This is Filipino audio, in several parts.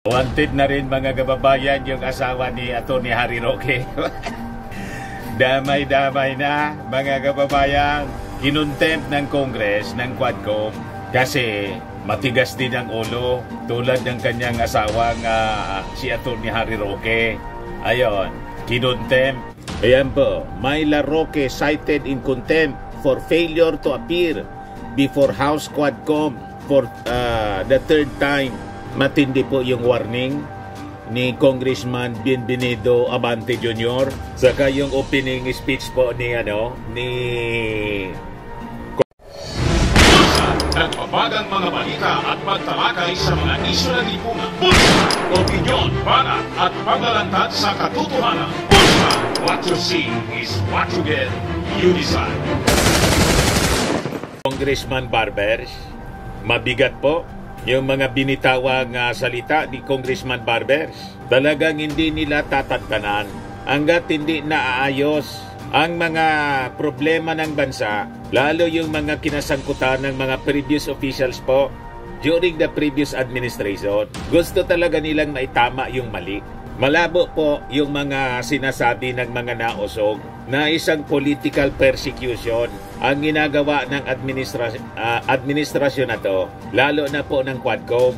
Wanted na rin mga kababayan yung asawa ni Atty. Harry Roque. Damay-damay na mga kababayan. Kinontempt ng Congress ng Quadcom kasi matigas din ang ulo tulad ng kanyang asawang si Atty. Harry Roque. Ayon, kinontempt. Ayan po, Myla Roque cited in contempt for failure to appear before House Quadcom for the third time. Matindi po yung warning ni Congressman Bienvenido Abante Jr. Saka yung opening speech po ni Nagpapagang mga balita at pagtalakay sa mga isyu ng lipunan. Bulsa! Opinyon, banat at paglalantad sa katotohanan. Bulsa! What you see is what you get. You decide. Congressman Barbers, mabigat po yung mga binitawang salita ni Congressman Barbers. Talagang hindi nila tatantanan hanggat hindi naaayos ang mga problema ng bansa, lalo yung mga kinasangkutan ng mga previous officials po during the previous administration. Gusto talaga nilang maitama yung mali. Malabo po yung mga sinasabi ng mga nausog na isang political persecution ang ginagawa ng administrasyon na to, lalo na po ng Quadcom.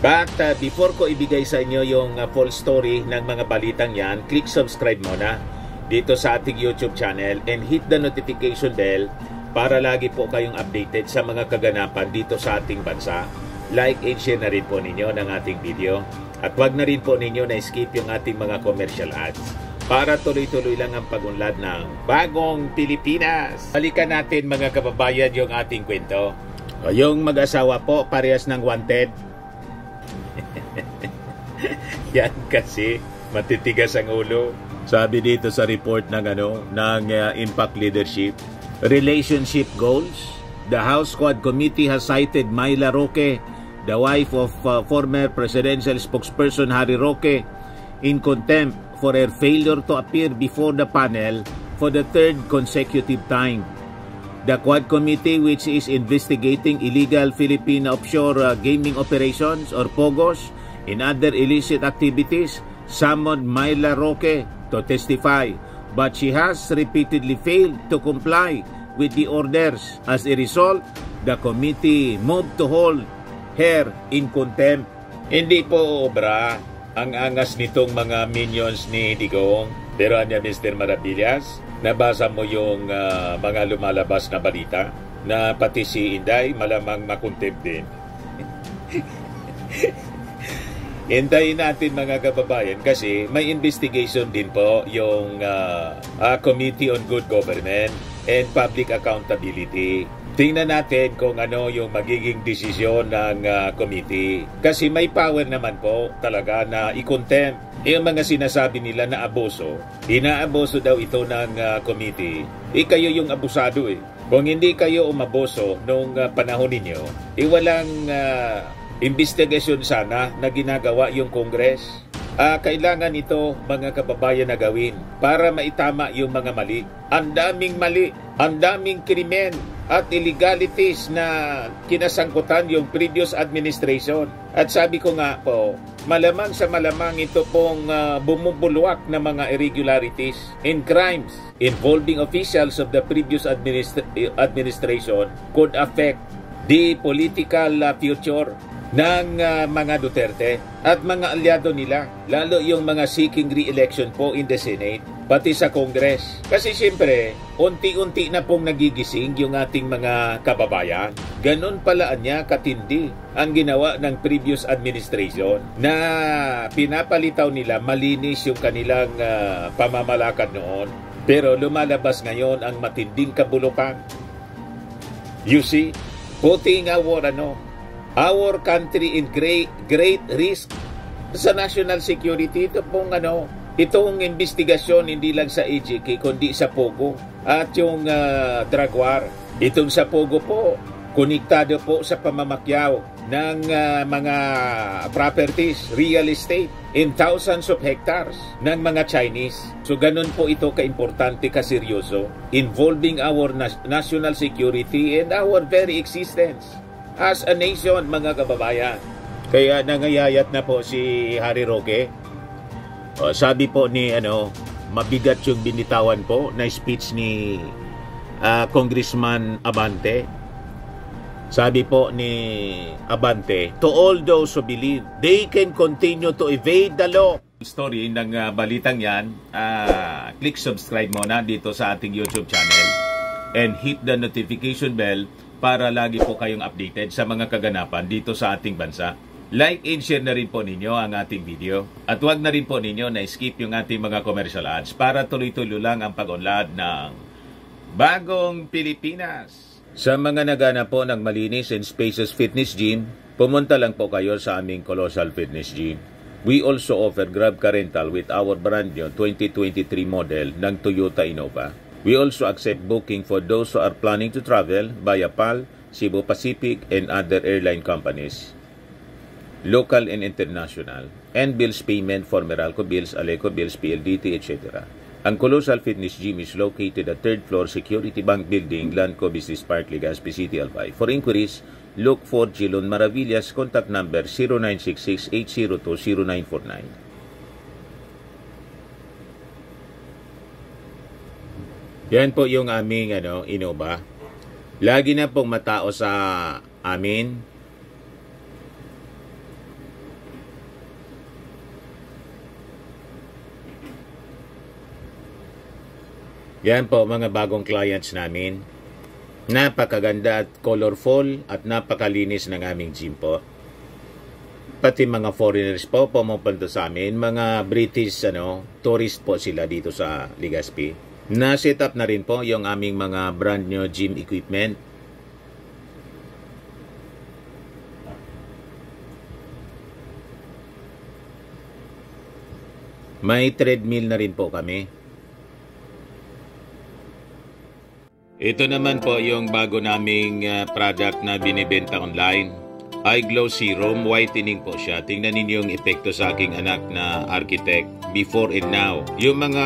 But before ko ibigay sa inyo yung full story ng mga balitang yan, click subscribe muna dito sa ating YouTube channel and hit the notification bell para lagi po kayong updated sa mga kaganapan dito sa ating bansa. Like and share na rin po ninyo ng ating video. At wag na rin po ninyo na skip yung ating mga commercial ads para tuloy-tuloy lang ang pagunlad ng bagong Pilipinas. Balikan natin mga kababayan yung ating kwento. Yung mag-asawa po, parehas ng wanted. Yan kasi, matitigas ang ulo. Sabi dito sa report ng Impact Leadership, relationship goals. The House Quad Committee has cited Myla Roque, the wife of former presidential spokesperson Harry Roque, in contempt for her failure to appear before the panel for the third consecutive time. The Quad Committee, which is investigating illegal Philippine offshore gaming operations or POGOs and other illicit activities, summoned Myla Roque to testify, but she has repeatedly failed to comply with the orders. As a result, the committee moved to hold her in contempt. Hindi po obra ang angas nitong mga minions ni Digong. Pero anya Mr. Maravillas, nabasa mo yung mga lumalabas na balita na pati si Inday malamang makontempt din. Hintayin natin mga kababayan kasi may investigation din po yung Committee on Good Government and Public Accountability. Tingnan natin kung ano yung magiging desisyon ng committee. Kasi may power naman po talaga na i-contempt. Yung mga sinasabi nila na abuso, inaabuso daw ito ng committee. Kayo yung abusado eh. Kung hindi kayo umabuso nung panahon ninyo, walang investigasyon sana na ginagawa yung Congress. Kailangan ito mga kababayan na gawin para maitama yung mga mali. Ang daming mali, ang daming krimen at illegalities na kinasangkutan yung previous administration. At sabi ko nga po, malamang sa malamang ito pong bumubulwak na mga irregularities and crimes involving officials of the previous administration could affect the political future ng mga Duterte at mga alyado nila, lalo yung mga seeking re-election po in the Senate, pati sa Congress. Kasi siyempre, unti-unti na pong nagigising yung ating mga kababayan. Ganon pala niya katindi ang ginawa ng previous administration na pinapalitaw nila malinis yung kanilang pamamalakad noon. Pero lumalabas ngayon ang matinding kabulukan. You see, putting our country in great risk sa national security. Ito pong itong investigasyon hindi lang sa EJK kundi sa POGO at yung drug war. Itong sa POGO po, konektado po sa pamamakyaw ng mga properties, real estate in thousands of hectares ng mga Chinese. So ganun po ito kaimportante, kaseryoso, involving our national security and our very existence as a nation, mga kababayan. Kaya nangayayat na po si Harry Roque. Sabi po ni mabigat yung binitawan po na speech ni Congressman Abante. Sabi po ni Abante, to all those who believe they can continue to evade the law. Story ng balitang yan, click subscribe muna dito sa ating YouTube channel and hit the notification bell para lagi po kayong updated sa mga kaganapan dito sa ating bansa. Like and share na rin po ninyo ang ating video. At huwag na rin po ninyo na skip yung ating mga commercial ads para tuloy-tuloy lang ang pag-unlad ng Bagong Pilipinas. Sa mga nagana po ng malinis and spacious fitness gym, pumunta lang po kayo sa aming Colossal Fitness Gym. We also offer Grab Car Rental with our brand new 2023 model ng Toyota Innova. We also accept booking for those who are planning to travel via PAL, Cebu Pacific, and other airline companies, local and international, and bills payment for Meralco Bills, Aleco Bills, PLDT, etc. Ang Colossal Fitness Gym is located at 3rd floor Security Bank Building, Lanco Business Park, Legazpi City, Albay. For inquiries, look for Gilon Maravillas, contact number 0966-802-0949. Yan po yung aming Innova. Lagi na pong matao sa amin. Yan po mga bagong clients namin. Napakaganda at colorful at napakalinis ng aming gym po. Pati mga foreigners po pumupunta sa amin, mga British tourist po sila dito sa Legazpi. Na-set up na rin po yung aming mga brand new gym equipment. May treadmill na rin po kami. Ito naman po yung bago naming product na binibenta online. Eye Glow Serum, whitening po siya. Tingnan ninyo yung epekto sa aking anak na architect before and now. Yung mga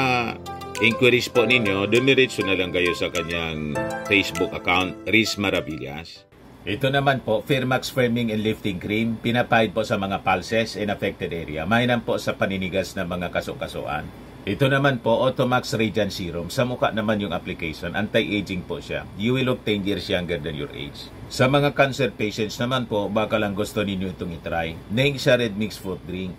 inquiries po ninyo, dumiretso na lang kayo sa kanyang Facebook account, Riz Maravillas. Ito naman po, Firmax Firming and Lifting Cream, pinapahid po sa mga pulses and affected area. Mainam po sa paninigas na mga kaso-kasuan. Ito naman po, Automax Radiant Serum. Sa mukha naman yung application, anti-aging po siya. You will look 10 years younger than your age. Sa mga cancer patients naman po, baka lang gusto ninyo itong itry. Neng siya red mixed fruit drink.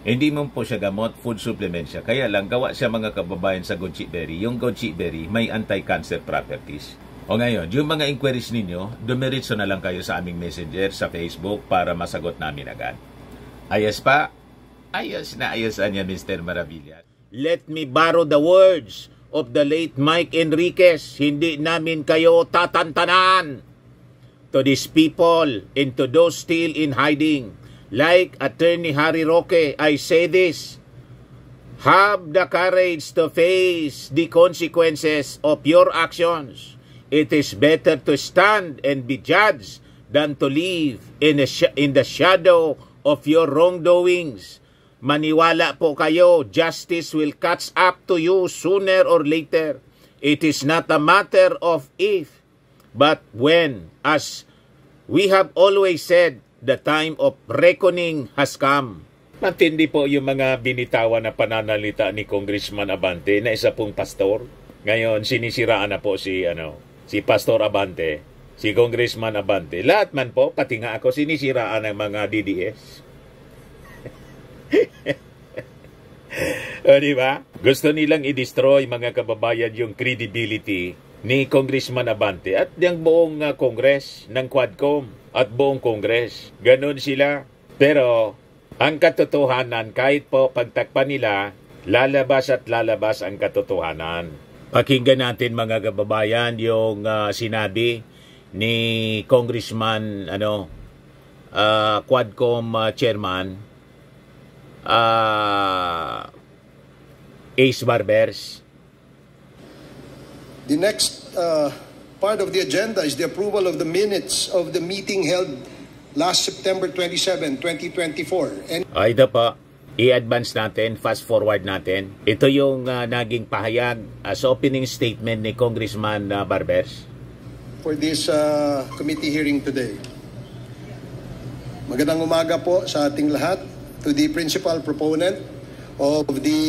Hindi mo po siya gamot, food supplement siya. Kaya lang, gawa siya mga kababayan sa goji berry. Yung goji berry may anti-cancer properties. O ngayon, yung mga inquiries ninyo, dumiritso na lang kayo sa aming messenger sa Facebook para masagot namin agad. Ayos pa? Ayos na ayos niya, Mr. Maravillas. Let me borrow the words of the late Mike Enriquez. Hindi namin kayo tatantanan. To these people and to those still in hiding, like Attorney Harry Roque, I say this. Have the courage to face the consequences of your actions. It is better to stand and be judged than to live in the shadow of your wrongdoings. Maniwala po kayo, justice will catch up to you sooner or later. It is not a matter of if, but when. As we have always said, the time of reckoning has come. Matindi po yung mga binitawan na pananalita ni Congressman Abante na isa pong pastor. Ngayon, sinisiraan na po si Pastor Abante, si Congressman Abante. Lahat man po, pati nga ako, sinisiraan ng mga DDS. O, diba? Gusto nilang i-destroy mga kababayan yung credibility ni Congressman Abante at yung buong Congress ng Quadcom at buong Congress. Ganon sila. Pero ang katotohanan, kahit po pagtakpan nila, lalabas at lalabas ang katotohanan. Pakinggan natin mga kababayan yung sinabi ni Congressman Quadcom Chairman Ace Barbers. The next part of the agenda is the approval of the minutes of the meeting held last September 27, 2024. And ito pa, i-advance natin, fast forward natin. Ito yung naging pahayag sa opening statement ni Congressman Barbers for this committee hearing today. Magandang umaga po sa ating lahat. To the principal proponent of the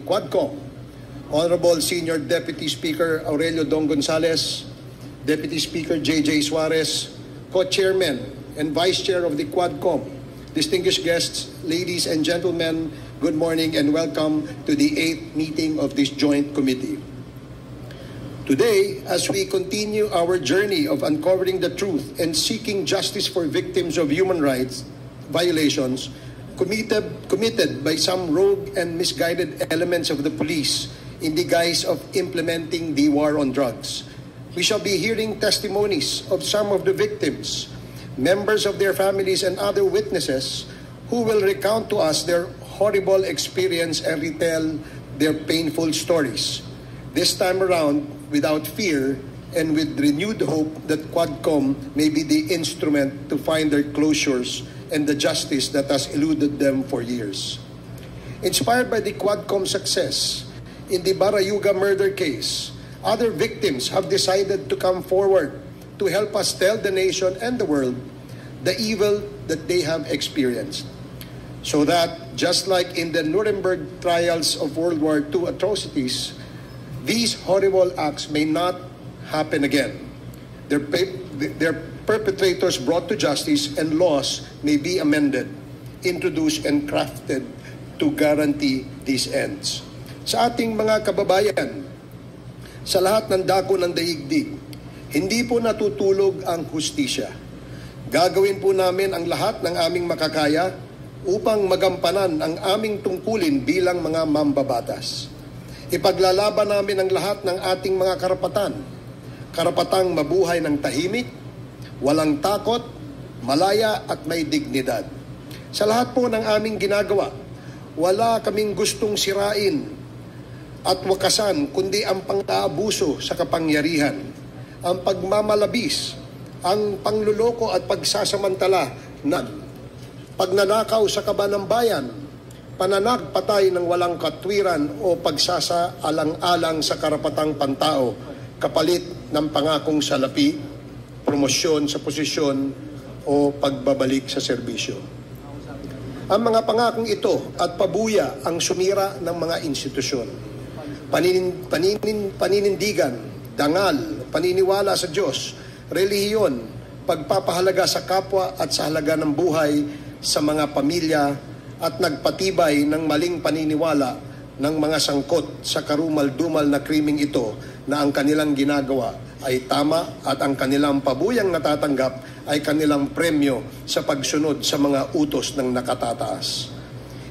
Quadcom, Honorable Senior Deputy Speaker Aurelio Dong Gonzales, Deputy Speaker J.J. Suarez, Co-Chairman and Vice Chair of the Quadcom, distinguished guests, ladies and gentlemen, good morning and welcome to the 8th meeting of this joint committee. Today, as we continue our journey of uncovering the truth and seeking justice for victims of human rights violations committed by some rogue and misguided elements of the police in the guise of implementing the war on drugs, we shall be hearing testimonies of some of the victims, members of their families, and other witnesses who will recount to us their horrible experience and retell their painful stories. This time around, without fear and with renewed hope that Quadcom may be the instrument to find their closures and the justice that has eluded them for years. Inspired by the Quadcom success in the Barayuga murder case, other victims have decided to come forward to help us tell the nation and the world the evil that they have experienced. So that, just like in the Nuremberg trials of World War II atrocities, these horrible acts may not happen again. Their perpetrators brought to justice and laws may be amended, introduced, and crafted to guarantee these ends. Sa ating mga kababayan, sa lahat ng dako ng daigdig, hindi po natutulog ang hustisya. Gagawin po namin ang lahat ng aming makakaya upang magampanan ang aming tungkulin bilang mga mambabatas. Ipaglalaban namin ang lahat ng ating mga karapatan. Karapatang mabuhay ng tahimik, walang takot, malaya at may dignidad. Sa lahat po ng aming ginagawa, wala kaming gustong sirain at wakasan kundi ang pang-aabuso sa kapangyarihan, ang pagmamalabis, ang pangluloko at pagsasamantala ng pagnanakaw sa kaban ng bayan, pananagpatay ng walang katwiran o pagsasaalang-alang sa karapatang pantao kapalit ng pangakong salapi, promosyon sa posisyon o pagbabalik sa serbisyo. Ang mga pangakong ito at pabuya ang sumira ng mga institusyon. Paninindigan, dangal, paniniwala sa Diyos, relihiyon, pagpapahalaga sa kapwa at sa halaga ng buhay sa mga pamilya at nagpatibay ng maling paniniwala ng mga sangkot sa karumal-dumal na krimeng ito na ang kanilang ginagawa ay tama at ang kanilang pabuyang natatanggap ay kanilang premyo sa pagsunod sa mga utos ng nakatataas.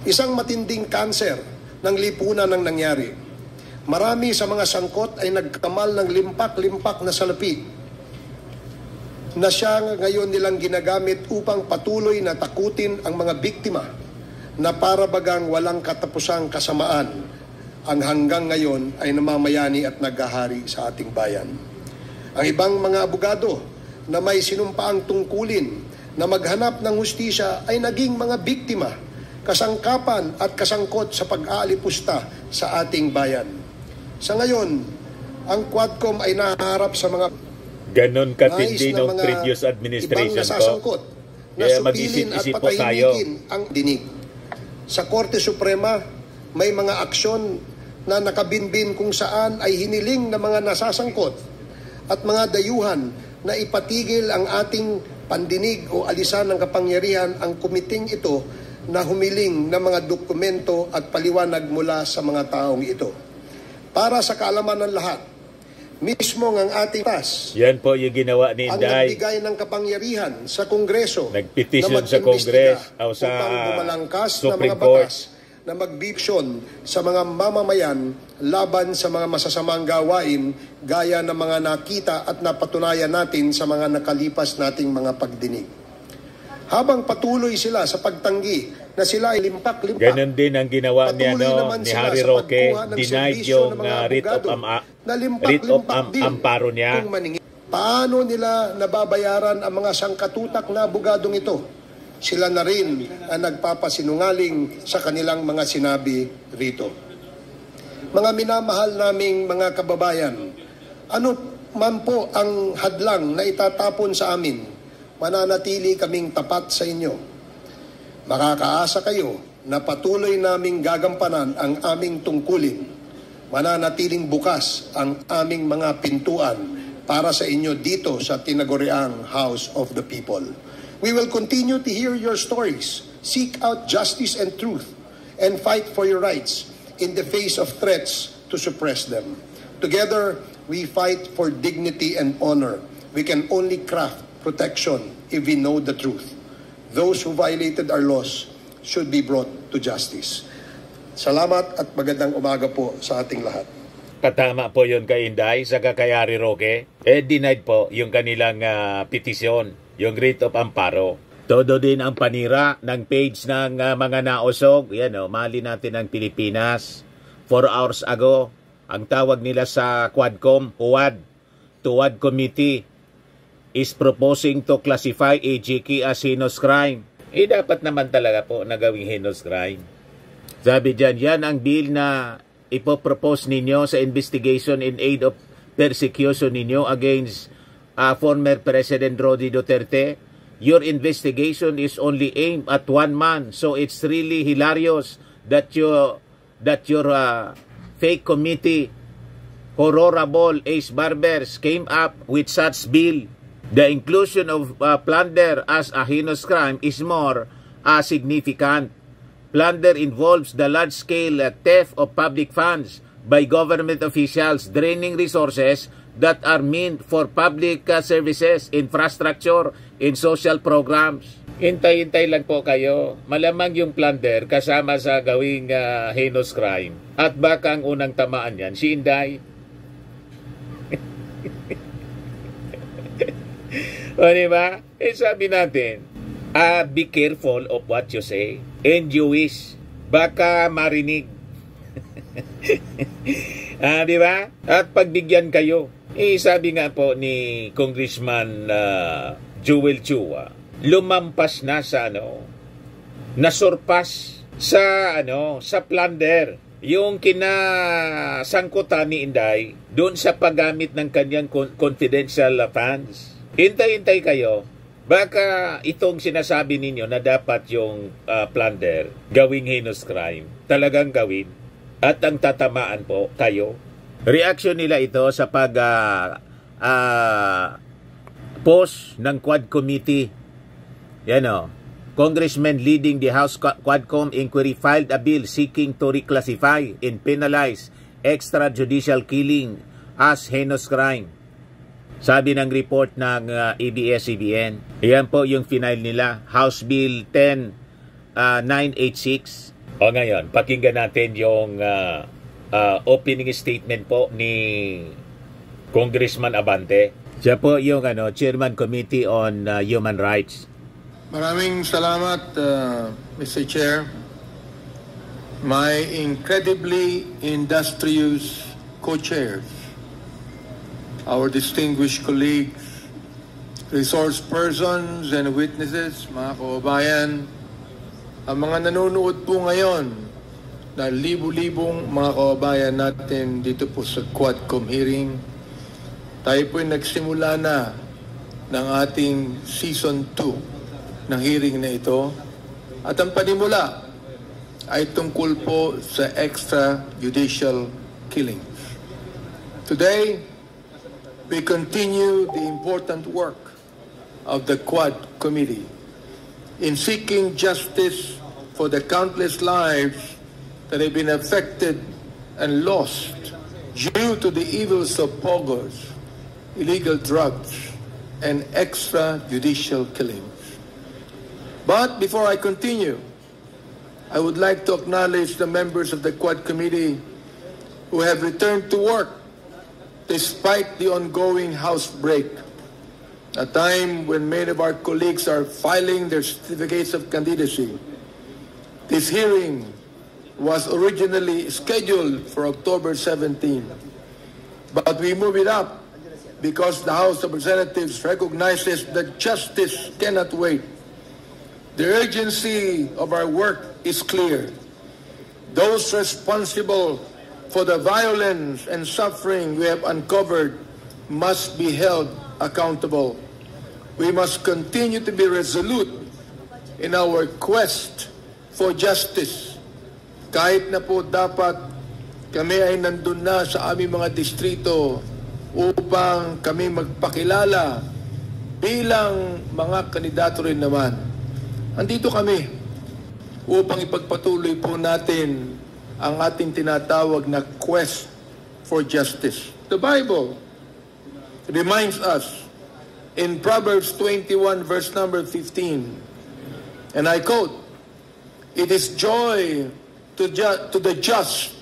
Isang matinding kanser ng lipunan ang nangyari. Marami sa mga sangkot ay nagkamal ng limpak-limpak na salapi na siya ngayon nilang ginagamit upang patuloy na takutin ang mga biktima na para bagang walang katapusang kasamaan ang hanggang ngayon ay namamayani at naghahari sa ating bayan. Ang ibang mga abogado na may sinumpaang tungkulin na maghanap ng hustisya ay naging mga biktima, kasangkapan at kasangkot sa pag-aalipusta sa ating bayan. Sa ngayon, ang Quadcom ay naharap sa mga ganon katindi ng previous administration po. Na supilin at patahimikin ang dinig. Sa Korte Suprema, may mga aksyon na nakabinbin kung saan ay hiniling ng mga nasasangkot at mga dayuhan na ipatigil ang ating pandinig o alisan ng kapangyarihan ang komiting ito na humiling ng mga dokumento at paliwanag mula sa mga taong ito. Para sa kaalaman ng lahat, mismo ang ating tas, yan po yung ginawa ni Inday. Ang nagbigay ng kapangyarihan sa Kongreso nagpetisyon sa Kongres o sa upang bumalangkas Supreme ng mga Court batas na magbibisyon sa mga mamamayan laban sa mga masasamang gawain gaya ng mga nakita at napatunayan natin sa mga nakalipas nating mga pagdinig. Habang patuloy sila sa pagtanggi na sila ay limpak-limpak, ganon din ang ginawa ni Harry Roque, denied yung writ of amparo niya. Paano nila nababayaran ang mga sangkatutak na abogadong ito? Sila na rin ang nagpapasinungaling sa kanilang mga sinabi rito. Mga minamahal naming mga kababayan, ano man po ang hadlang na itatapon sa amin mananatili kaming tapat sa inyo. Makakaasa kayo na patuloy naming gagampanan ang aming tungkulin. Mananatiling bukas ang aming mga pintuan para sa inyo dito sa tinaguriang House of the People. We will continue to hear your stories, seek out justice and truth, and fight for your rights in the face of threats to suppress them. Together, we fight for dignity and honor. We can only craft protection if we know the truth. Those who violated our laws should be brought to justice. Salamat at magandang umaga po sa ating lahat. Katama po yun kay Inday sa Kakayari Roque. Denied po yung kanilang petisyon, yung writ of amparo. Todo din ang panira ng page ng mga naosog. Yan mali natin ang Pilipinas. 4 hours ago, ang tawag nila sa Quadcom, Tuwad Committee is proposing to classify AGK as heinous crime. Dapat naman talaga po na gawing heinous crime. Sabi dyan, yan ang bill na ipopropose ninyo sa investigation in aid of persecution ninyo against former President Rodrigo Duterte. Your investigation is only aimed at one man, so it's really hilarious that your fake committee, horrible Ace Barbers, came up with such bill. The inclusion of plunder as a heinous crime is more significant. Plunder involves the large-scale theft of public funds by government officials, draining resources that are meant for public services, infrastructure, and social programs. Hintay-hintay lang po kayo. Malamang yung plunder kasama sa gawing heinous crime. At baka ang unang tamaan yan, si Inday. O diba? Sabi natin, be careful of what you say and you wish. Baka marinig. Diba? At pagbigyan kayo. Sabi nga po ni Congressman Joel Chua, lumampas na sa nasurpas sa sa plunder yung kinasangkutan ni Inday doon sa paggamit ng kanyang confidential funds. Hintay-hintay kayo. Baka itong sinasabi ninyo na dapat yung plunder gawing heinous crime, talagang gawin at ang tatamaan po kayo. Reaction nila ito sa post ng Quad Committee. Yan Congressman leading the House Quadcom inquiry filed a bill seeking to reclassify and penalize extrajudicial killing as heinous crime. Sabi ng report ng ABS-CBN. Yan po yung final nila, House Bill 10986. O ngayon, pakinggan natin yung opening statement po ni Congressman Abante. Siya po yung Chairman Committee on Human Rights. Maraming salamat, Mr. Chair. My incredibly industrious co-chairs, our distinguished colleagues, resource persons and witnesses, mga kababayan, ang mga nanonood po ngayon na libu-libong mga kababayan natin dito po sa Quadcom hearing, tayo po nagsimula na ng ating Season 2 ng hearing na ito. At ang panimula ay tungkol po sa extrajudicial killings. Today, we continue the important work of the Quad Committee in seeking justice for the countless lives that have been affected and lost due to the evils of pogos, illegal drugs, and extrajudicial killings. But before I continue, I would like to acknowledge the members of the Quad Committee who have returned to work despite the ongoing House break, a time when many of our colleagues are filing their certificates of candidacy. This hearing was originally scheduled for October 17, but we moved it up because the House of Representatives recognizes that justice cannot wait. The urgency of our work is clear. Those responsible for the violence and suffering we have uncovered must be held accountable. we must continue to be resolute in our quest for justice. Kahit na po dapat kami ay nandun na sa aming mga distrito upang kami magpakilala bilang mga kandidato rin naman. Andito kami upang ipagpatuloy po natin ang ating tinatawag na quest for justice. The Bible reminds us in Proverbs 21 verse number 15, and I quote, "It is joy to the just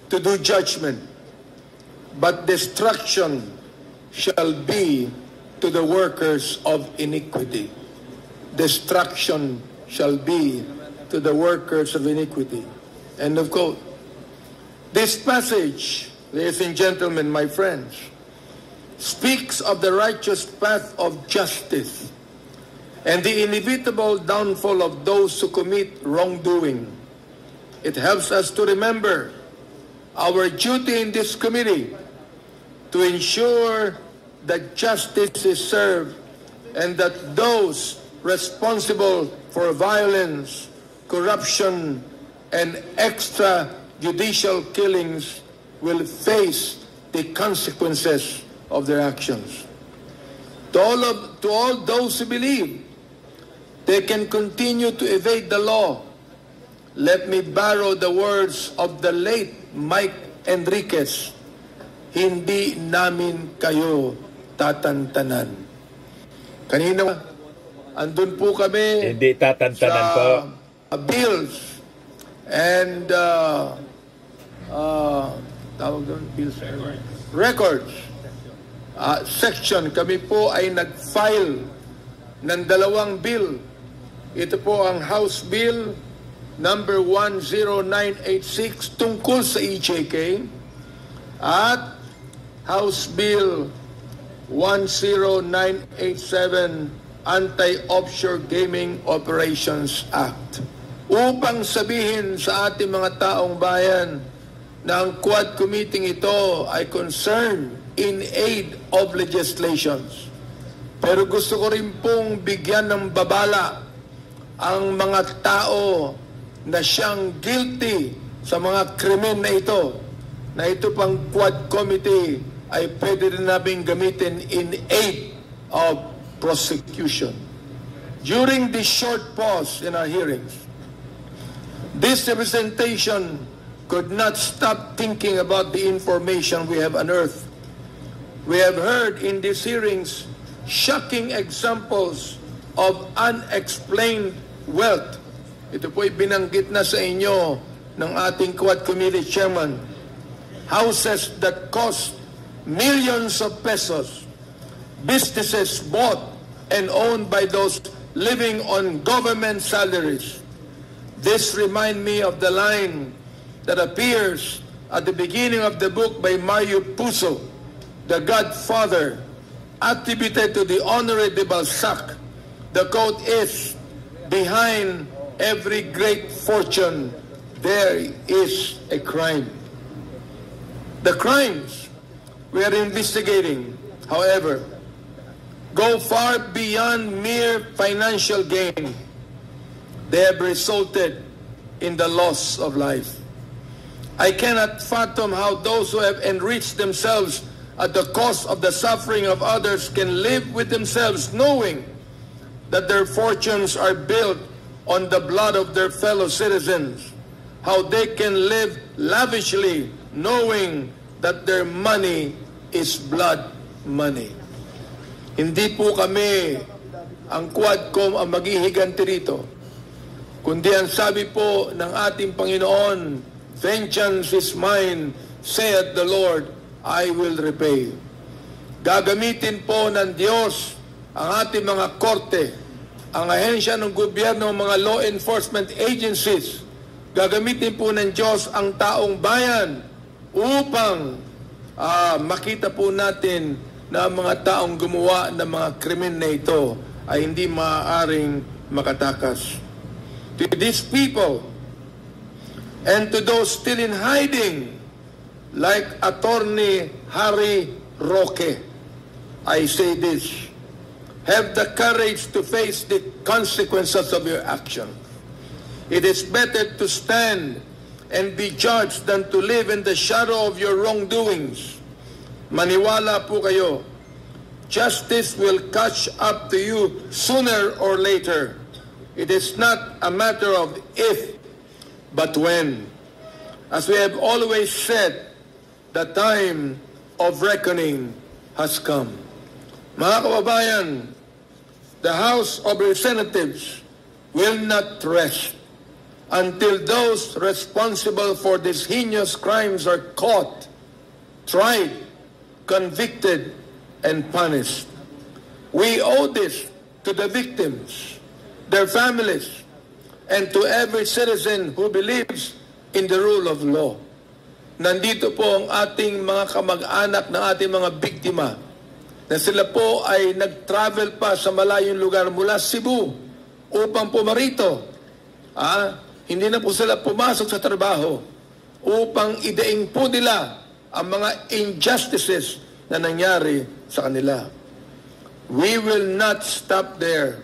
to do judgment, but destruction shall be to the workers of iniquity." Destruction shall be to the workers of iniquity. End of quote. This passage, ladies and gentlemen, my friends, speaks of the righteous path of justice and the inevitable downfall of those who commit wrongdoing. It helps us to remember our duty in this committee to ensure that justice is served and that those responsible for violence, corruption, and extrajudicial killings will face the consequences of their actions. To all those who believe they can continue to evade the law, let me borrow the words of the late Mike Enriquez, "Hindi namin kayo tatantanan." Kanina, andun po kami Hindi tatantanan po. sa bills and tawag doon, bills and records section. Kami po ay nag-file ng 2 bill. Ito po ang House Bill number 10986 tungkol sa EJK at House Bill 10987 Anti-Offshore Gaming Operations Act, upang sabihin sa ating mga taong bayan na ang Quad Committee ito ay concerned in aid of legislations. Pero gusto ko rin pong bigyan ng babala ang mga tao na siyang guilty sa mga krimen na ito pang Quad Committee ay pwede rin namin gamitin in aid of prosecution. During this short pause in our hearings, this representation could not stop thinking about the information we have unearthed. We have heard in these hearings shocking examples of unexplained wealth. Ito po'y binanggit na sa inyo ng ating Quad Committee Chairman. Houses that cost millions of pesos, businesses bought and owned by those living on government salaries. This reminds me of the line that appears at the beginning of the book by Mario Puzo, the Godfather, attributed to the Honoré de Balzac. The quote is, "Behind every great fortune, there is a crime." The crimes we are investigating, however, go far beyond mere financial gain. They have resulted in the loss of life. I cannot fathom how those who have enriched themselves at the cost of the suffering of others can live with themselves knowing that their fortunes are built on the blood of their fellow citizens. How they can live lavishly knowing that their money is blood money. Hindi po kami ang Quadcom ang maghihiganti rito, kundi ang sabi po ng ating Panginoon, "Vengeance is mine, saith the Lord, I will repay." Gagamitin po ng Diyos ang ating mga korte, ang ahensya ng gobyerno, mga law enforcement agencies. Gagamitin po ng Diyos ang taong bayan upang makita po natin na ang mga taong gumawa ng mga krimen na ito ay hindi maaaring makatakas. To these people and to those still in hiding, like Attorney Harry Roque, I say this: Have the courage to face the consequences of your action. It is better to stand and be judged than to live in the shadow of your wrongdoings. Maniwala po kayo, justice will catch up to you sooner or later. It is not a matter of if, but when. As we have always said, the time of reckoning has come. Mga kababayan, the House of Representatives will not rest until those responsible for these heinous crimes are caught, tried, convicted, and punished. We owe this to the victims, their families, and to every citizen who believes in the rule of law. Nandito po ang ating mga kamag-anak ng ating mga biktima na sila po ay nag-travel pa sa malayong lugar mula Cebu upang pumarito. Hindi na po sila pumasok sa trabaho upang ideing po nila ang mga injustices na nangyari sa kanila. We will not stop there.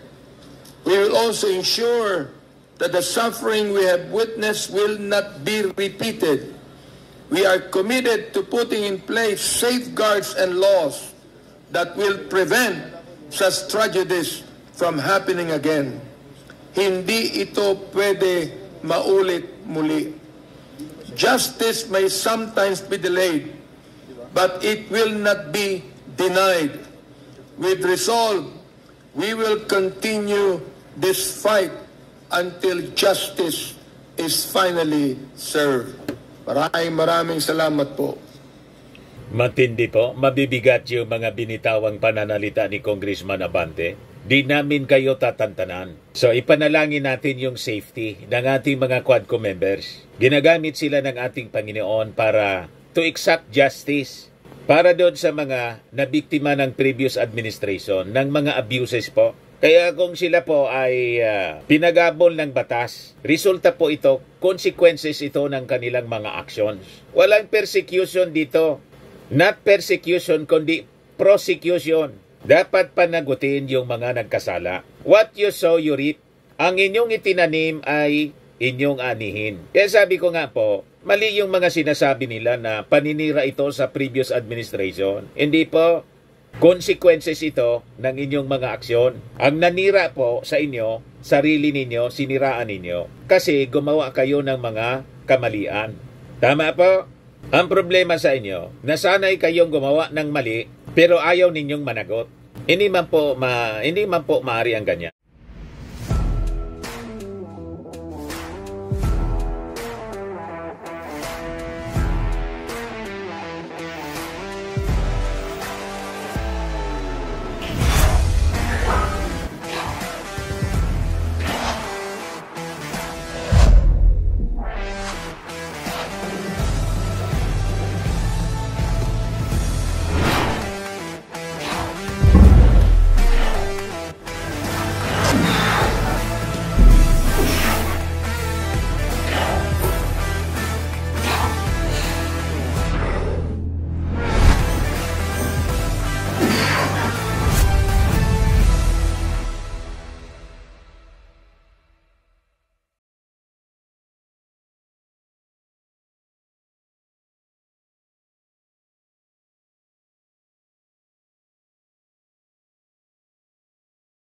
We will also ensure that the suffering we have witnessed will not be repeated. We are committed to putting in place safeguards and laws that will prevent such tragedies from happening again. Hindi ito pwede maulit muli. Justice may sometimes be delayed, but it will not be denied. With resolve, we will continue this fight until justice is finally served. Maraming salamat po. Matindi po, mabibigat yung mga binitawang pananalita ni Congressman Abante. Di namin kayo tatantanan. So ipanalangin natin yung safety ng ating mga Quadcom members. Ginagamit sila ng ating Panginoon para to exact justice para doon sa mga nabiktima ng previous administration, ng mga abuses po. Kaya kung sila po ay pinagabol ng batas, resulta po ito, consequences ito ng kanilang mga actions. Walang persecution dito. Not persecution, kundi prosecution. Dapat panagutin yung mga nagkasala. What you sow, you reap. Ang inyong itinanim ay inyong anihin. Kaya sabi ko nga po, mali yung mga sinasabi nila na paninira ito sa previous administration. Hindi po. Consequences ito ng inyong mga aksyon. Ang nanira po sa inyo, sarili ninyo, siniraan ninyo. Kasi gumawa kayo ng mga kamalian. Tama po? Ang problema sa inyo, nasanay kayong gumawa ng mali, pero ayaw ninyong managot. Hindi man po maaari ang ganyan.